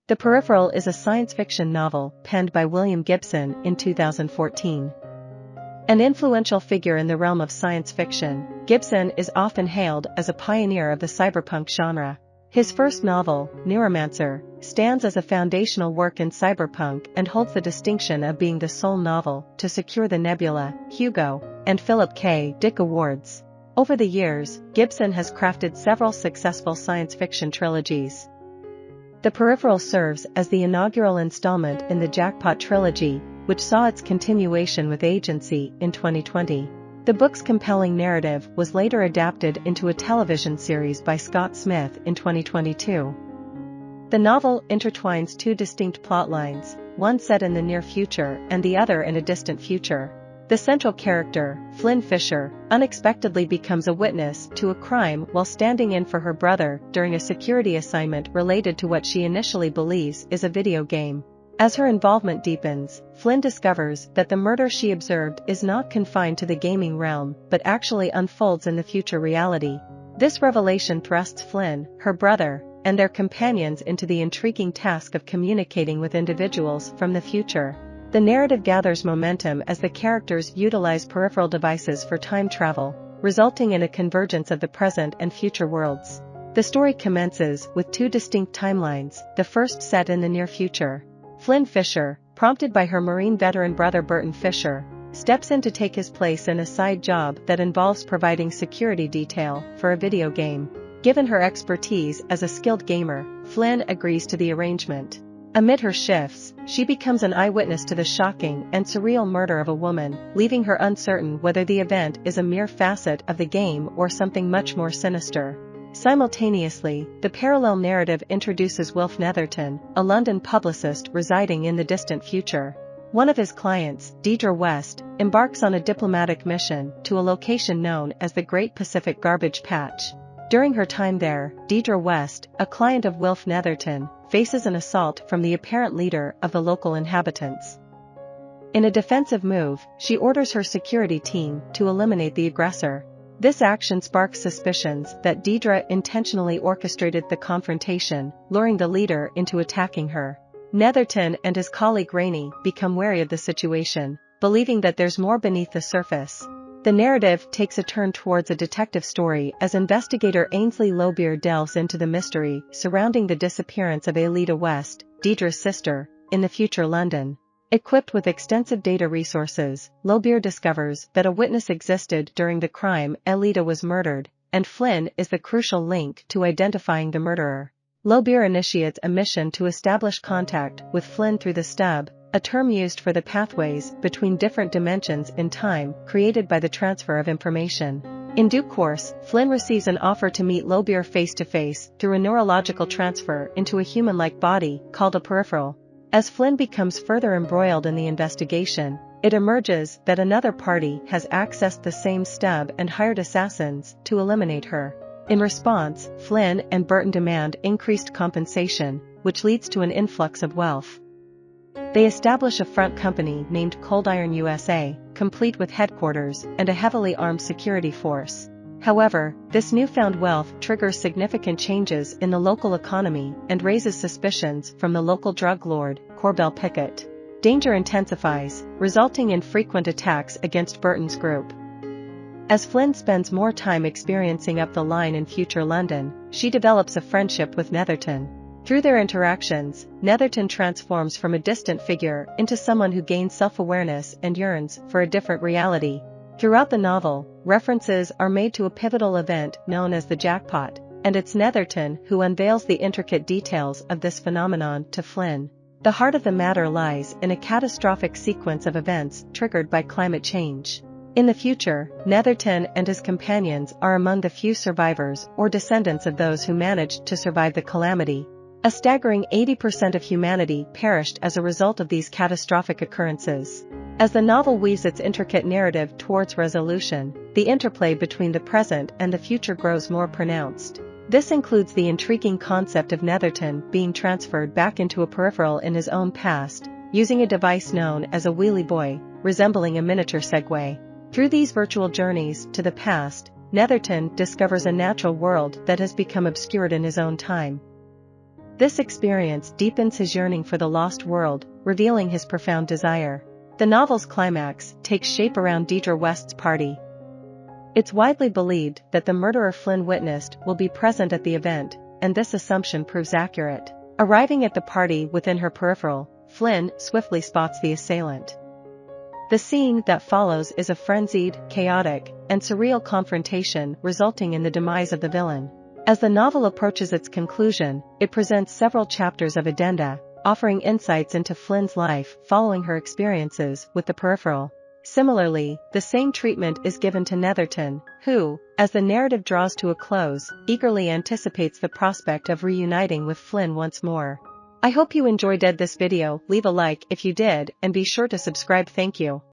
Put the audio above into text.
The Peripheral is a science fiction novel penned by William Gibson in 2014. An influential figure in the realm of science fiction, Gibson is often hailed as a pioneer of the cyberpunk genre. His first novel, Neuromancer, stands as a foundational work in cyberpunk and holds the distinction of being the sole novel to secure the Nebula, Hugo, and Philip K. Dick Awards. Over the years, Gibson has crafted several successful science fiction trilogies. The Peripheral serves as the inaugural installment in the Jackpot trilogy, which saw its continuation with Agency in 2020. The book's compelling narrative was later adapted into a television series by Scott Smith in 2022. The novel intertwines two distinct plotlines, one set in the near future and the other in a distant future. The central character, Flynne Fisher, unexpectedly becomes a witness to a crime while standing in for her brother during a security assignment related to what she initially believes is a video game. As her involvement deepens, Flynne discovers that the murder she observed is not confined to the gaming realm but actually unfolds in the future reality. This revelation thrusts Flynne, her brother, and their companions into the intriguing task of communicating with individuals from the future. The narrative gathers momentum as the characters utilize peripheral devices for time travel, resulting in a convergence of the present and future worlds. The story commences with two distinct timelines, the first set in the near future. Flynne Fisher, prompted by her Marine veteran brother Burton Fisher, steps in to take his place in a side job that involves providing security detail for a video game. Given her expertise as a skilled gamer, Flynne agrees to the arrangement. Amid her shifts, she becomes an eyewitness to the shocking and surreal murder of a woman, leaving her uncertain whether the event is a mere facet of the game or something much more sinister. Simultaneously, the parallel narrative introduces Wilf Netherton, a London publicist residing in the distant future. One of his clients, Deidre West, embarks on a diplomatic mission to a location known as the Great Pacific Garbage Patch. During her time there, Deidre West, a client of Wilf Netherton, faces an assault from the apparent leader of the local inhabitants. In a defensive move, she orders her security team to eliminate the aggressor. This action sparks suspicions that Deidre intentionally orchestrated the confrontation, luring the leader into attacking her. Netherton and his colleague Rainey become wary of the situation, believing that there's more beneath the surface. The narrative takes a turn towards a detective story as investigator Ainsley Lobeer delves into the mystery surrounding the disappearance of Alida West, Deidre's sister, in the future London. Equipped with extensive data resources, Lobeer discovers that a witness existed during the crime Alida was murdered, and Flynne is the crucial link to identifying the murderer. Lobeer initiates a mission to establish contact with Flynne through the stub, a term used for the pathways between different dimensions in time created by the transfer of information. In due course, Flynne receives an offer to meet Lobeer face-to-face through a neurological transfer into a human-like body called a peripheral. As Flynne becomes further embroiled in the investigation, it emerges that another party has accessed the same stub and hired assassins to eliminate her. In response, Flynne and Burton demand increased compensation, which leads to an influx of wealth. They establish a front company named Cold Iron USA, complete with headquarters and a heavily armed security force. However, this newfound wealth triggers significant changes in the local economy and raises suspicions from the local drug lord, Corbell Pickett. Danger intensifies, resulting in frequent attacks against Burton's group. As Flynne spends more time experiencing up the line in future London, she develops a friendship with Netherton. Through their interactions, Netherton transforms from a distant figure into someone who gains self-awareness and yearns for a different reality. Throughout the novel, references are made to a pivotal event known as the Jackpot, and it's Netherton who unveils the intricate details of this phenomenon to Flynne. The heart of the matter lies in a catastrophic sequence of events triggered by climate change. In the future, Netherton and his companions are among the few survivors or descendants of those who managed to survive the calamity. A staggering 80% of humanity perished as a result of these catastrophic occurrences. As the novel weaves its intricate narrative towards resolution, the interplay between the present and the future grows more pronounced. This includes the intriguing concept of Netherton being transferred back into a peripheral in his own past, using a device known as a wheelie boy, resembling a miniature Segway. Through these virtual journeys to the past, Netherton discovers a natural world that has become obscured in his own time. This experience deepens his yearning for the lost world, revealing his profound desire. The novel's climax takes shape around Deidre West's party. It's widely believed that the murderer Flynne witnessed will be present at the event, and this assumption proves accurate. Arriving at the party within her peripheral, Flynne swiftly spots the assailant. The scene that follows is a frenzied, chaotic, and surreal confrontation resulting in the demise of the villain. As the novel approaches its conclusion, it presents several chapters of addenda, offering insights into Flynne's life following her experiences with the Peripheral. Similarly, the same treatment is given to Netherton, who, as the narrative draws to a close, eagerly anticipates the prospect of reuniting with Flynne once more. I hope you enjoyed this video. Leave a like if you did, and be sure to subscribe. Thank you.